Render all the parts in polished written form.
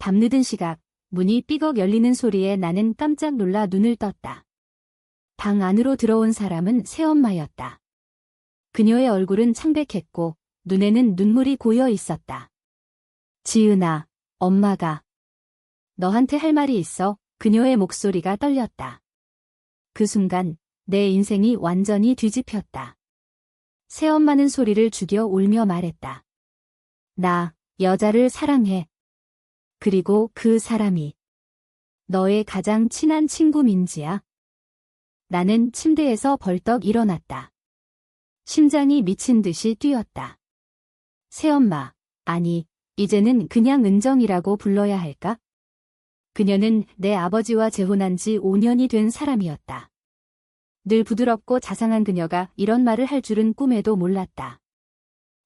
밤늦은 시각, 문이 삐걱 열리는 소리에 나는 깜짝 놀라 눈을 떴다. 방 안으로 들어온 사람은 새엄마였다. 그녀의 얼굴은 창백했고 눈에는 눈물이 고여 있었다. 지은아, 엄마가 너한테 할 말이 있어. 그녀의 목소리가 떨렸다. 그 순간 내 인생이 완전히 뒤집혔다. 새엄마는 소리를 죽여 울며 말했다. 나 여자를 사랑해. 그리고 그 사람이 너의 가장 친한 친구 민지야. 나는 침대에서 벌떡 일어났다. 심장이 미친 듯이 뛰었다. 새엄마, 아니, 이제는 그냥 은정이라고 불러야 할까? 그녀는 내 아버지와 재혼한 지 5년이 된 사람이었다. 늘 부드럽고 자상한 그녀가 이런 말을 할 줄은 꿈에도 몰랐다.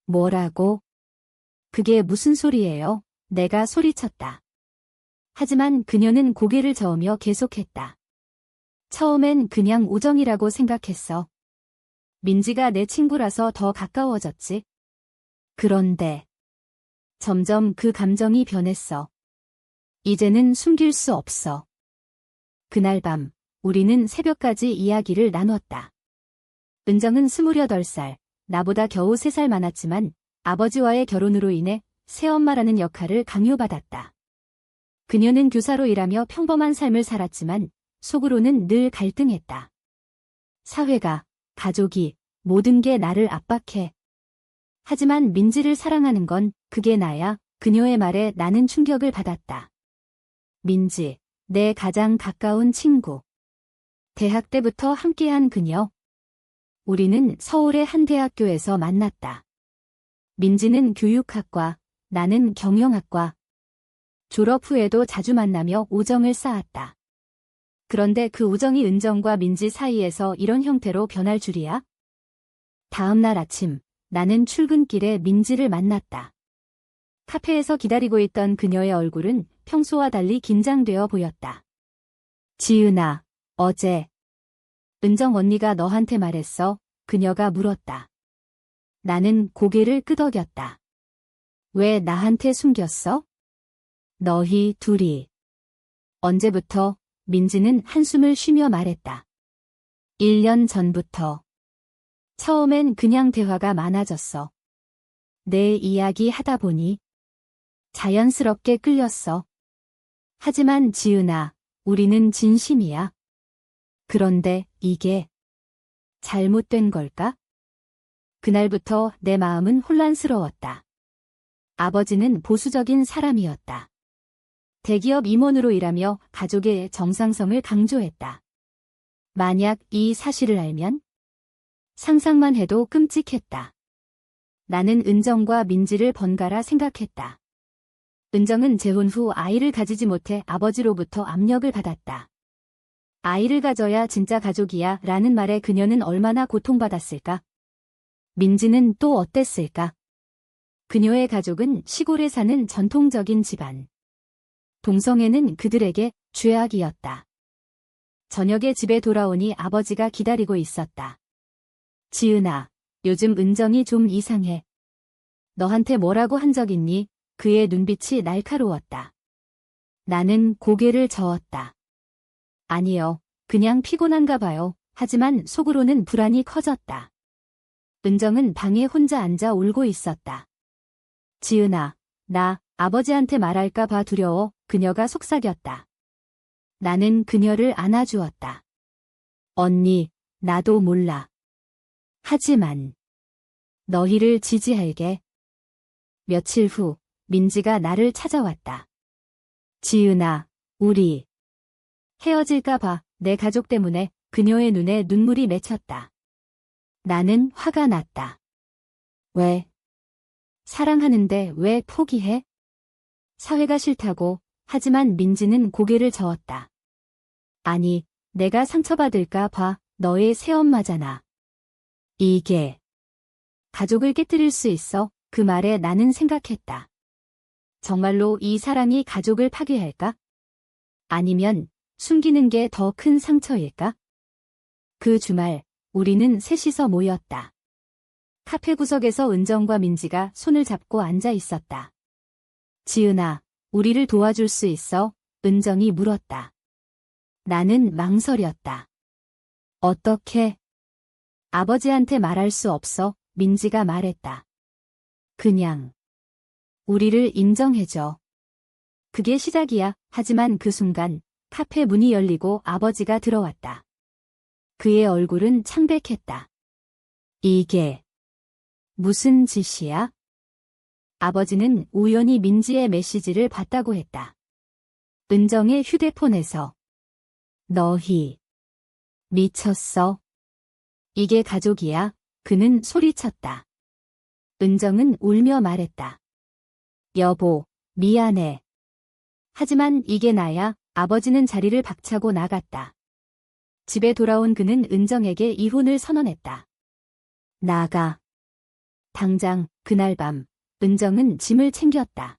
뭐라고? 그게 무슨 소리예요? 내가 소리쳤다. 하지만 그녀는 고개를 저으며 계속했다. 처음엔 그냥 우정이라고 생각했어. 민지가 내 친구라서 더 가까워졌지. 그런데 점점 그 감정이 변했어. 이제는 숨길 수 없어. 그날 밤 우리는 새벽까지 이야기를 나눴다. 은정은 28살, 나보다 겨우 3살 많았지만 아버지와의 결혼으로 인해 새엄마라는 역할을 강요받았다. 그녀는 교사로 일하며 평범한 삶을 살았지만 속으로는 늘 갈등했다. 사회가, 가족이, 모든 게 나를 압박해. 하지만 민지를 사랑하는 건 그게 나야. 그녀의 말에 나는 충격을 받았다. 민지, 내 가장 가까운 친구. 대학 때부터 함께한 그녀. 우리는 서울의 한 대학교에서 만났다. 민지는 교육학과, 나는 경영학과. 졸업 후에도 자주 만나며 우정을 쌓았다. 그런데 그 우정이 은정과 민지 사이에서 이런 형태로 변할 줄이야? 다음 날 아침, 나는 출근길에 민지를 만났다. 카페에서 기다리고 있던 그녀의 얼굴은 평소와 달리 긴장되어 보였다. 지은아, 어제 은정 언니가 너한테 말했어. 그녀가 물었다. 나는 고개를 끄덕였다. 왜 나한테 숨겼어? 너희 둘이. 언제부터? 민지는 한숨을 쉬며 말했다. 1년 전부터. 처음엔 그냥 대화가 많아졌어. 내 이야기 하다 보니 자연스럽게 끌렸어. 하지만 지은아, 우리는 진심이야. 그런데 이게 잘못된 걸까? 그날부터 내 마음은 혼란스러웠다. 아버지는 보수적인 사람이었다. 대기업 임원으로 일하며 가족의 정상성을 강조했다. 만약 이 사실을 알면? 상상만 해도 끔찍했다. 나는 은정과 민지를 번갈아 생각했다. 은정은 재혼 후 아이를 가지지 못해 아버지로부터 압력을 받았다. 아이를 가져야 진짜 가족이야 라는 말에 그녀는 얼마나 고통받았을까? 민지는 또 어땠을까? 그녀의 가족은 시골에 사는 전통적인 집안. 동성애는 그들에게 죄악이었다. 저녁에 집에 돌아오니 아버지가 기다리고 있었다. 지은아, 요즘 은정이 좀 이상해. 너한테 뭐라고 한 적 있니? 그의 눈빛이 날카로웠다. 나는 고개를 저었다. 아니요, 그냥 피곤한가 봐요. 하지만 속으로는 불안이 커졌다. 은정은 방에 혼자 앉아 울고 있었다. 지은아, 나 아버지한테 말할까 봐 두려워. 그녀가 속삭였다. 나는 그녀를 안아주었다. 언니, 나도 몰라. 하지만 너희를 지지할게. 며칠 후 민지가 나를 찾아왔다. 지은아, 우리 헤어질까 봐. 내 가족 때문에. 그녀의 눈에 눈물이 맺혔다. 나는 화가 났다. 왜? 사랑하는데 왜 포기해? 사회가 싫다고. 하지만 민지는 고개를 저었다. 아니, 내가 상처받을까 봐. 너의 새엄마잖아. 이게 가족을 깨뜨릴 수 있어. 그 말에 나는 생각했다. 정말로 이 사랑이 가족을 파괴할까? 아니면 숨기는 게 더 큰 상처일까? 그 주말 우리는 셋이서 모였다. 카페 구석에서 은정과 민지가 손을 잡고 앉아 있었다. 지은아, 우리를 도와줄 수 있어? 은정이 물었다. 나는 망설였다. 어떻게? 아버지한테 말할 수 없어. 민지가 말했다. 그냥 우리를 인정해줘. 그게 시작이야. 하지만 그 순간 카페 문이 열리고 아버지가 들어왔다. 그의 얼굴은 창백했다. 이게 무슨 짓이야? 아버지는 우연히 민지의 메시지를 봤다고 했다. 은정의 휴대폰에서. 너희 미쳤어? 이게 가족이야? 그는 소리쳤다. 은정은 울며 말했다. 여보, 미안해. 하지만 이게 나야. 아버지는 자리를 박차고 나갔다. 집에 돌아온 그는 은정에게 이혼을 선언했다. 나가. 당장. 그날 밤 은정은 짐을 챙겼다.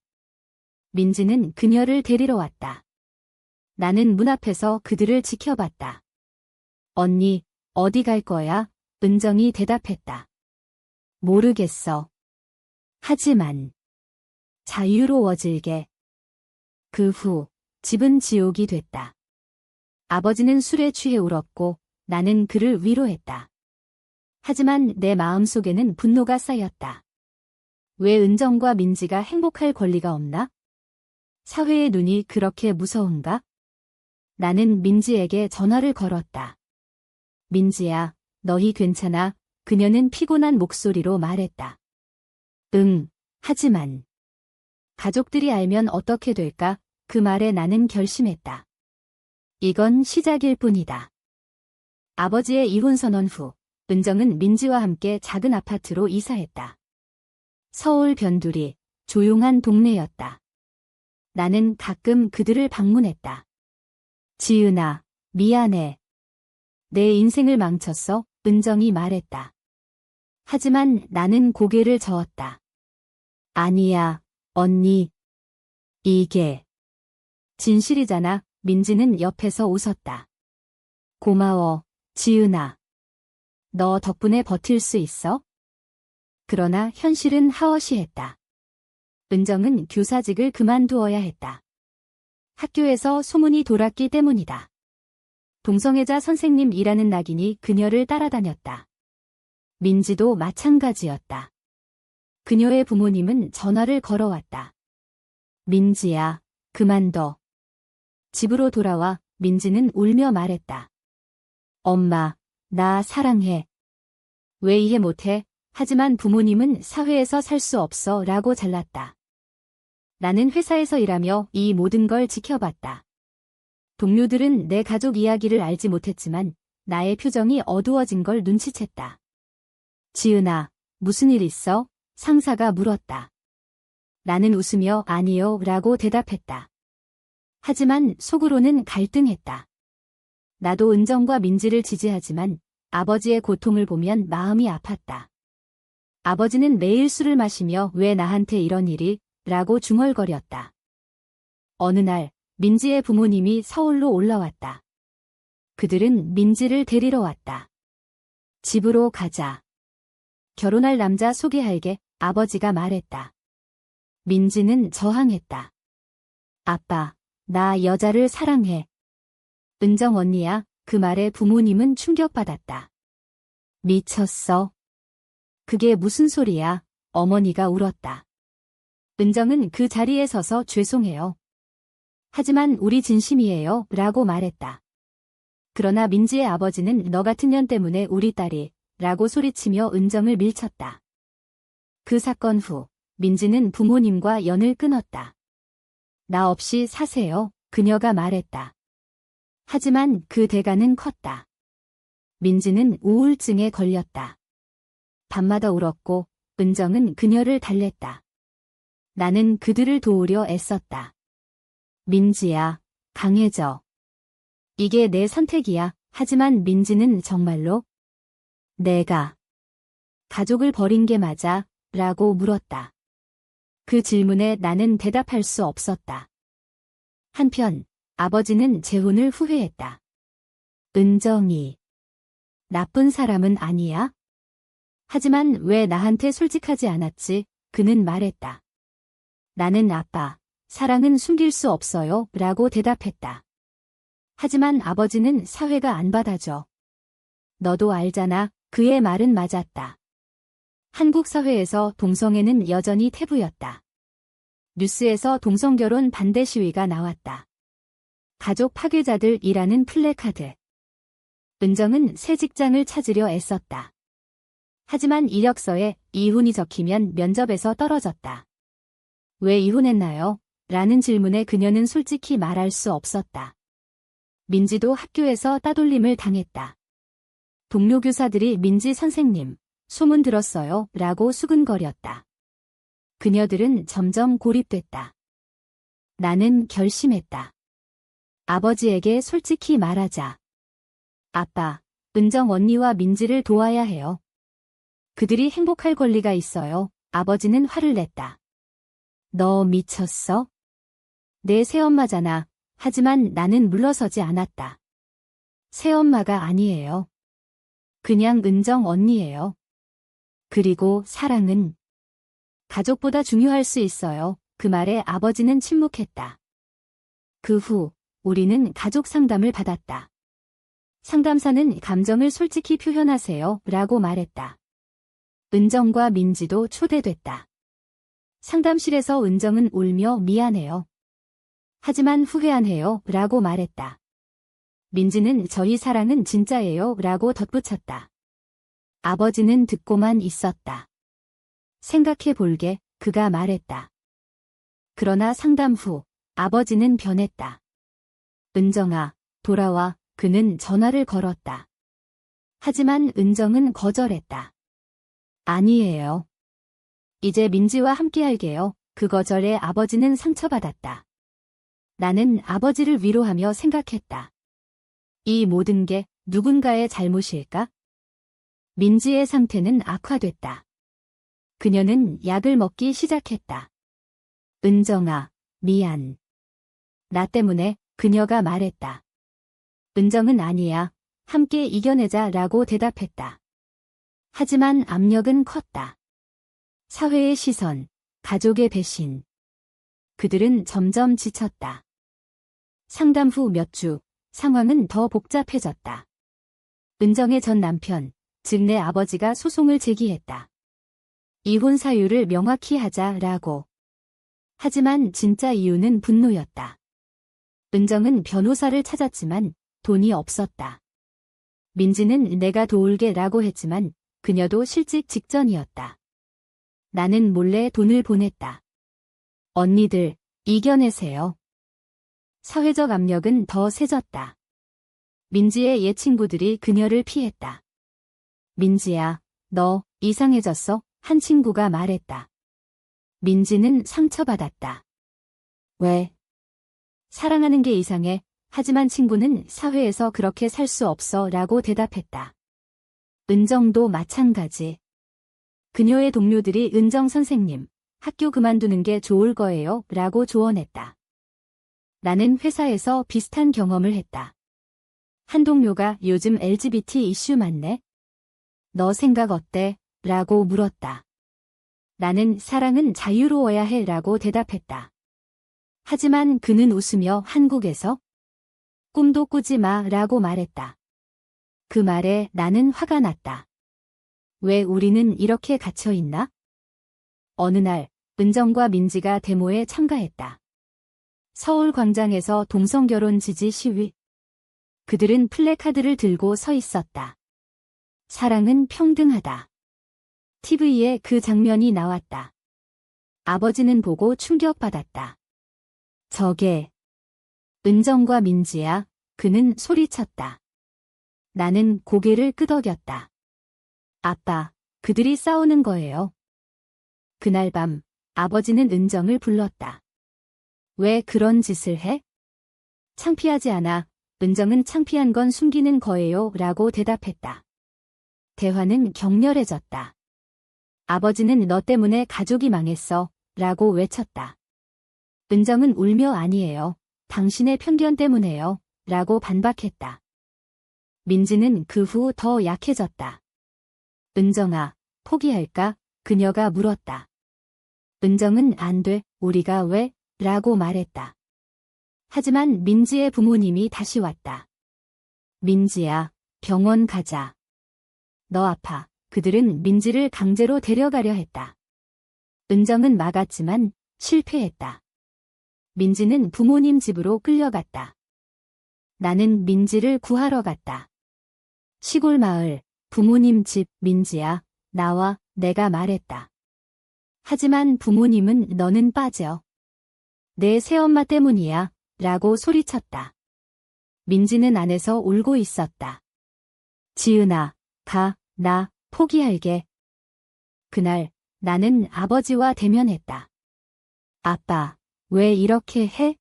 민지는 그녀를 데리러 왔다. 나는 문 앞에서 그들을 지켜봤다. 언니, 어디 갈 거야? 은정이 대답했다. 모르겠어. 하지만 자유로워질게. 그 후 집은 지옥이 됐다. 아버지는 술에 취해 울었고 나는 그를 위로했다. 하지만 내 마음속에는 분노가 쌓였다. 왜 은정과 민지가 행복할 권리가 없나? 사회의 눈이 그렇게 무서운가? 나는 민지에게 전화를 걸었다. 민지야, 너희 괜찮아? 그녀는 피곤한 목소리로 말했다. 응, 하지만 가족들이 알면 어떻게 될까? 그 말에 나는 결심했다. 이건 시작일 뿐이다. 아버지의 이혼 선언 후 은정은 민지와 함께 작은 아파트로 이사했다. 서울 변두리, 조용한 동네였다. 나는 가끔 그들을 방문했다. 지은아, 미안해. 내 인생을 망쳤어? 은정이 말했다. 하지만 나는 고개를 저었다. 아니야, 언니. 이게 진실이잖아. 민지는 옆에서 웃었다. 고마워, 지은아. 너 덕분에 버틸 수 있어? 그러나 현실은 하워시했다. 은정은 교사직을 그만두어야 했다. 학교에서 소문이 돌았기 때문이다. 동성애자 선생님이라는 낙인이 그녀를 따라다녔다. 민지도 마찬가지였다. 그녀의 부모님은 전화를 걸어왔다. 민지야, 그만둬. 집으로 돌아와 민지는 울며 말했다. 엄마, 나 사랑해. 왜 이해 못해? 하지만 부모님은 사회에서 살 수 없어 라고 잘랐다. 나는 회사에서 일하며 이 모든 걸 지켜봤다. 동료들은 내 가족 이야기를 알지 못했지만 나의 표정이 어두워진 걸 눈치챘다. 지은아, 무슨 일 있어? 상사가 물었다. 나는 웃으며 아니요 라고 대답했다. 하지만 속으로는 갈등했다. 나도 은정과 민지를 지지하지만 아버지의 고통을 보면 마음이 아팠다. 아버지는 매일 술을 마시며 왜 나한테 이런 일이? 라고 중얼거렸다. 어느 날 민지의 부모님이 서울로 올라왔다. 그들은 민지를 데리러 왔다. 집으로 가자. 결혼할 남자 소개할게. 아버지가 말했다. 민지는 저항했다. 아빠, 나 여자를 사랑해. 은정 언니야. 그 말에 부모님은 충격받았다. 미쳤어? 그게 무슨 소리야? 어머니가 울었다. 은정은 그 자리에 서서 죄송해요. 하지만 우리 진심이에요. 라고 말했다. 그러나 민지의 아버지는 너 같은 년 때문에 우리 딸이 라고 소리치며 은정을 밀쳤다. 그 사건 후 민지는 부모님과 연을 끊었다. 나 없이 사세요. 그녀가 말했다. 하지만 그 대가는 컸다. 민지는 우울증에 걸렸다. 밤마다 울었고 은정은 그녀를 달랬다. 나는 그들을 도우려 애썼다. 민지야, 강해져. 이게 내 선택이야. 하지만 민지는 정말로 내가 가족을 버린 게 맞아? 라고 물었다. 그 질문에 나는 대답할 수 없었다. 한편 아버지는 재혼을 후회했다. 은정이 나쁜 사람은 아니야? 하지만 왜 나한테 솔직하지 않았지? 그는 말했다. 나는 아빠, 사랑은 숨길 수 없어요 라고 대답했다. 하지만 아버지는 사회가 안 받아줘. 너도 알잖아. 그의 말은 맞았다. 한국 사회에서 동성애는 여전히 태부였다. 뉴스에서 동성결혼 반대 시위가 나왔다. 가족 파괴자들이라는 플래카드. 은정은 새 직장을 찾으려 애썼다. 하지만 이력서에 이혼이 적히면 면접에서 떨어졌다. 왜 이혼했나요? 라는 질문에 그녀는 솔직히 말할 수 없었다. 민지도 학교에서 따돌림을 당했다. 동료 교사들이 민지 선생님, 소문 들었어요 라고 수근거렸다. 그녀들은 점점 고립됐다. 나는 결심했다. 아버지에게 솔직히 말하자. 아빠, 은정 언니와 민지를 도와야 해요. 그들이 행복할 권리가 있어요. 아버지는 화를 냈다. 너 미쳤어? 내 새엄마잖아. 하지만 나는 물러서지 않았다. 새엄마가 아니에요. 그냥 은정 언니예요. 그리고 사랑은 가족보다 중요할 수 있어요. 그 말에 아버지는 침묵했다. 그 후 우리는 가족 상담을 받았다. 상담사는 감정을 솔직히 표현하세요 라고 말했다. 은정과 민지도 초대됐다. 상담실에서 은정은 울며 미안해요. 하지만 후회안해요 라고 말했다. 민지는 저희 사랑은 진짜예요 라고 덧붙였다. 아버지는 듣고만 있었다. 생각해 볼게, 그가 말했다. 그러나 상담 후 아버지는 변했다. 은정아, 돌아와. 그는 전화를 걸었다. 하지만 은정은 거절했다. 아니에요. 이제 민지와 함께할게요. 그 거절에 아버지는 상처받았다. 나는 아버지를 위로하며 생각했다. 이 모든 게 누군가의 잘못일까? 민지의 상태는 악화됐다. 그녀는 약을 먹기 시작했다. 은정아, 미안. 나 때문에, 그녀가 말했다. 은정은 아니야. 함께 이겨내자 라고 대답했다. 하지만 압력은 컸다. 사회의 시선, 가족의 배신. 그들은 점점 지쳤다. 상담 후 몇 주, 상황은 더 복잡해졌다. 은정의 전 남편, 즉 내 아버지가 소송을 제기했다. 이혼 사유를 명확히 하자라고. 하지만 진짜 이유는 분노였다. 은정은 변호사를 찾았지만 돈이 없었다. 민지는 내가 도울게 라고 했지만 그녀도 실직 직전이었다. 나는 몰래 돈을 보냈다. 언니들, 이겨내세요. 사회적 압력은 더 세졌다. 민지의 옛 친구들이 그녀를 피했다. 민지야, 너 이상해졌어? 한 친구가 말했다. 민지는 상처받았다. 왜? 사랑하는 게 이상해. 하지만 친구는 사회에서 그렇게 살 수 없어 라고 대답했다. 은정도 마찬가지. 그녀의 동료들이 은정 선생님, 학교 그만두는 게 좋을 거예요 라고 조언했다. 나는 회사에서 비슷한 경험을 했다. 한 동료가 요즘 LGBT 이슈 많네? 너 생각 어때? 라고 물었다. 나는 사랑은 자유로워야 해 라고 대답했다. 하지만 그는 웃으며 한국에서? 꿈도 꾸지 마 라고 말했다. 그 말에 나는 화가 났다. 왜 우리는 이렇게 갇혀 있나? 어느 날, 은정과 민지가 데모에 참가했다. 서울 광장에서 동성결혼 지지 시위. 그들은 플래카드를 들고 서 있었다. 사랑은 평등하다. TV에 그 장면이 나왔다. 아버지는 보고 충격받았다. 저게 은정과 민지야. 그는 소리쳤다. 나는 고개를 끄덕였다. 아빠, 그들이 싸우는 거예요. 그날 밤 아버지는 은정을 불렀다. 왜 그런 짓을 해? 창피하지 않아. 은정은 창피한 건 숨기는 거예요 라고 대답했다. 대화는 격렬해졌다. 아버지는 너 때문에 가족이 망했어 라고 외쳤다. 은정은 울며 아니에요. 당신의 편견 때문에요 라고 반박했다. 민지는 그 후 더 약해졌다. 은정아, 포기할까? 그녀가 물었다. 은정은 안 돼. 우리가 왜? 라고 말했다. 하지만 민지의 부모님이 다시 왔다. 민지야, 병원 가자. 너 아파. 그들은 민지를 강제로 데려가려 했다. 은정은 막았지만 실패했다. 민지는 부모님 집으로 끌려갔다. 나는 민지를 구하러 갔다. 시골 마을, 부모님 집. 민지야, 나와. 내가 말했다. 하지만 부모님은 너는 빠져. 내 새엄마 때문이야. 라고 소리쳤다. 민지는 안에서 울고 있었다. 지은아, 가, 나 포기할게. 그날 나는 아버지와 대면했다. 아빠, 왜 이렇게 해?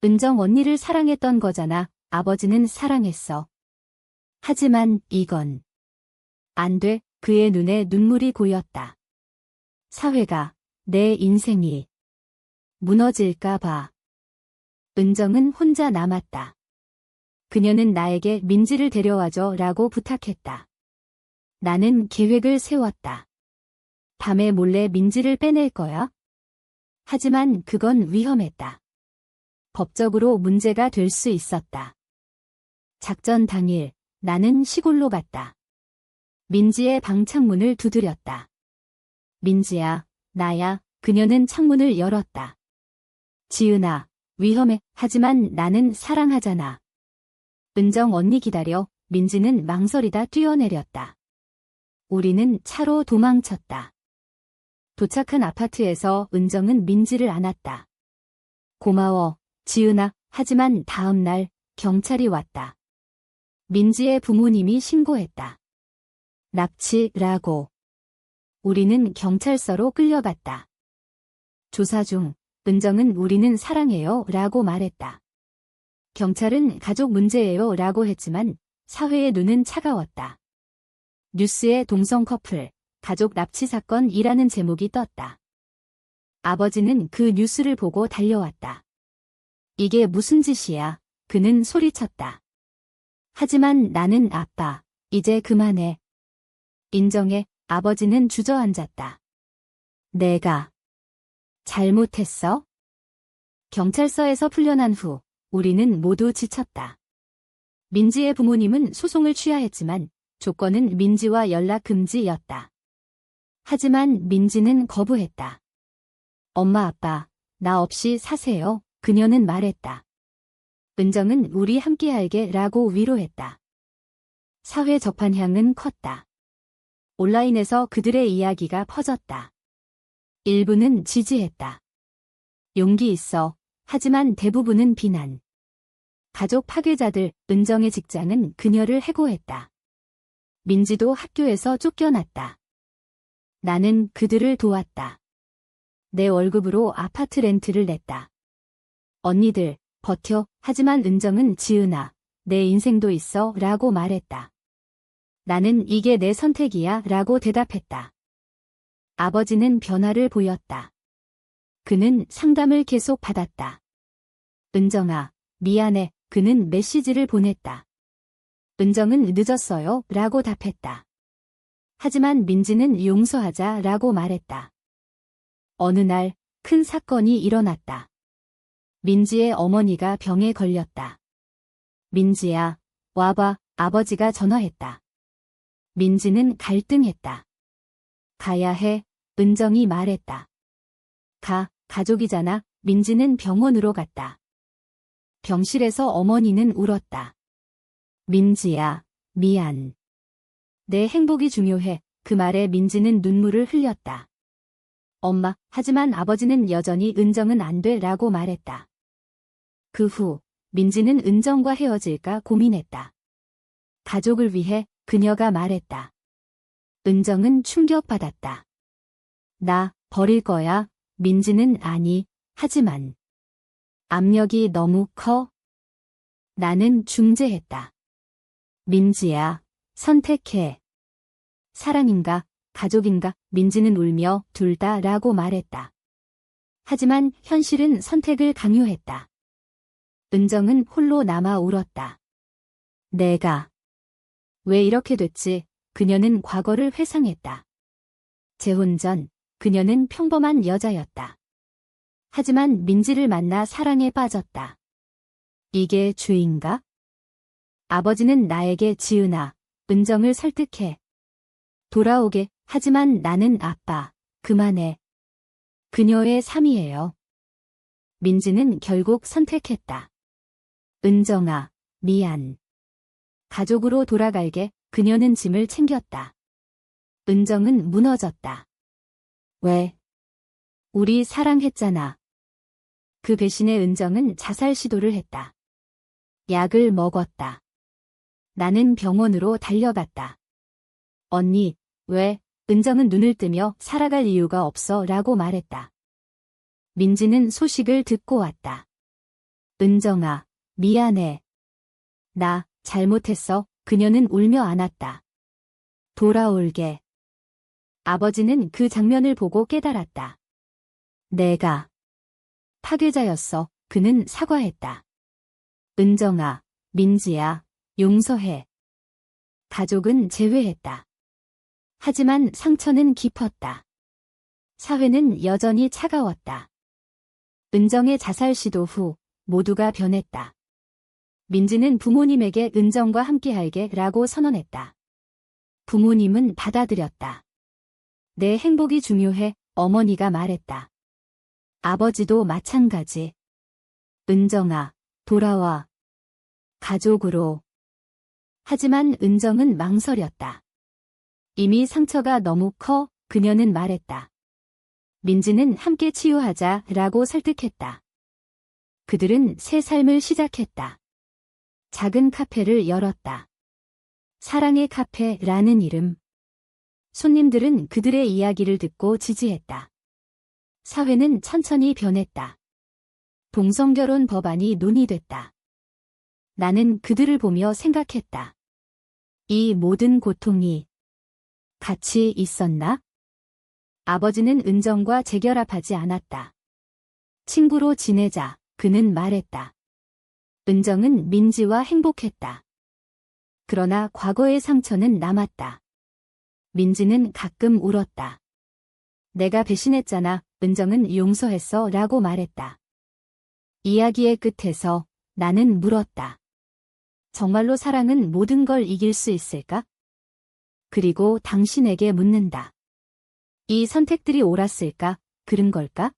은정 언니를 사랑했던 거잖아. 아버지는 사랑했어. 하지만 이건 안 돼. 그의 눈에 눈물이 고였다. 사회가, 내 인생이 무너질까 봐. 은정은 혼자 남았다. 그녀는 나에게 민지를 데려와줘 라고 부탁했다. 나는 계획을 세웠다. 밤에 몰래 민지를 빼낼 거야. 하지만 그건 위험했다. 법적으로 문제가 될 수 있었다. 작전 당일, 나는 시골로 갔다. 민지의 방 창문을 두드렸다. 민지야, 나야. 그녀는 창문을 열었다. 지은아, 위험해. 하지만 나는 사랑하잖아. 은정 언니 기다려. 민지는 망설이다 뛰어내렸다. 우리는 차로 도망쳤다. 도착한 아파트에서 은정은 민지를 안았다. 고마워, 지은아. 하지만 다음 날 경찰이 왔다. 민지의 부모님이 신고했다. 납치라고. 우리는 경찰서로 끌려갔다. 조사 중, 은정은 우리는 사랑해요 라고 말했다. 경찰은 가족 문제예요 라고 했지만 사회의 눈은 차가웠다. 뉴스에 동성 커플, 가족 납치 사건이라는 제목이 떴다. 아버지는 그 뉴스를 보고 달려왔다. 이게 무슨 짓이야? 그는 소리쳤다. 하지만 나는 아빠, 이제 그만해. 인정해. 아버지는 주저앉았다. 내가 잘못했어? 경찰서에서 풀려난 후 우리는 모두 지쳤다. 민지의 부모님은 소송을 취하했지만 조건은 민지와 연락 금지였다. 하지만 민지는 거부했다. 엄마 아빠, 나 없이 사세요. 그녀는 말했다. 은정은 우리 함께할게 라고 위로했다. 사회 접한향은 컸다. 온라인에서 그들의 이야기가 퍼졌다. 일부는 지지했다. 용기 있어. 하지만 대부분은 비난. 가족 파괴자들. 은정의 직장은 그녀를 해고했다. 민지도 학교에서 쫓겨났다. 나는 그들을 도왔다. 내 월급으로 아파트 렌트를 냈다. 언니들, 버텨. 하지만 은정은 지은아, 내 인생도 있어 라고 말했다. 나는 이게 내 선택이야 라고 대답했다. 아버지는 변화를 보였다. 그는 상담을 계속 받았다. 은정아, 미안해. 그는 메시지를 보냈다. 은정은 늦었어요 라고 답했다. 하지만 민지는 용서하자 라고 말했다. 어느 날 큰 사건이 일어났다. 민지의 어머니가 병에 걸렸다. 민지야, 와봐. 아버지가 전화했다. 민지는 갈등했다. 가야 해. 은정이 말했다. 가, 가족이잖아. 민지는 병원으로 갔다. 병실에서 어머니는 울었다. 민지야, 미안. 내 행복이 중요해. 그 말에 민지는 눈물을 흘렸다. 엄마, 하지만 아버지는 여전히 은정은 안 돼 라고 말했다. 그 후, 민지는 은정과 헤어질까 고민했다. 가족을 위해 그녀가 말했다. 은정은 충격받았다. 나 버릴 거야. 민지는 아니. 하지만 압력이 너무 커. 나는 중재했다. 민지야, 선택해. 사랑인가, 가족인가? 민지는 울며 둘 다 라고 말했다. 하지만 현실은 선택을 강요했다. 은정은 홀로 남아 울었다. 내가 왜 이렇게 됐지? 그녀는 과거를 회상했다. 재혼 전 그녀는 평범한 여자였다. 하지만 민지를 만나 사랑에 빠졌다. 이게 죄인가? 아버지는 나에게 지은아, 은정을 설득해. 돌아오게. 하지만 나는 아빠, 그만해. 그녀의 삶이에요. 민지는 결국 선택했다. 은정아, 미안. 가족으로 돌아갈게. 그녀는 짐을 챙겼다. 은정은 무너졌다. 왜? 우리 사랑했잖아. 그 배신에 은정은 자살 시도를 했다. 약을 먹었다. 나는 병원으로 달려갔다. 언니, 왜? 은정은 눈을 뜨며 살아갈 이유가 없어 라고 말했다. 민지는 소식을 듣고 왔다. 은정아, 미안해. 나 잘못했어. 그녀는 울며 안았다. 돌아올게. 아버지는 그 장면을 보고 깨달았다. 내가 파괴자였어. 그는 사과했다. 은정아, 민지야, 용서해. 가족은 재회했다. 하지만 상처는 깊었다. 사회는 여전히 차가웠다. 은정의 자살 시도 후 모두가 변했다. 민지는 부모님에게 은정과 함께할게 라고 선언했다. 부모님은 받아들였다. 내 행복이 중요해, 어머니가 말했다. 아버지도 마찬가지. 은정아, 돌아와. 가족으로. 하지만 은정은 망설였다. 이미 상처가 너무 커, 그녀는 말했다. 민지는 함께 치유하자 라고 설득했다. 그들은 새 삶을 시작했다. 작은 카페를 열었다. 사랑의 카페라는 이름. 손님들은 그들의 이야기를 듣고 지지했다. 사회는 천천히 변했다. 동성결혼 법안이 논의됐다. 나는 그들을 보며 생각했다. 이 모든 고통이 같이 있었나? 아버지는 은정과 재결합하지 않았다. 친구로 지내자, 그는 말했다. 은정은 민지와 행복했다. 그러나 과거의 상처는 남았다. 민지는 가끔 울었다. 내가 배신했잖아. 은정은 용서했어 라고 말했다. 이야기의 끝에서 나는 물었다. 정말로 사랑은 모든 걸 이길 수 있을까? 그리고 당신에게 묻는다. 이 선택들이 옳았을까? 그른 걸까?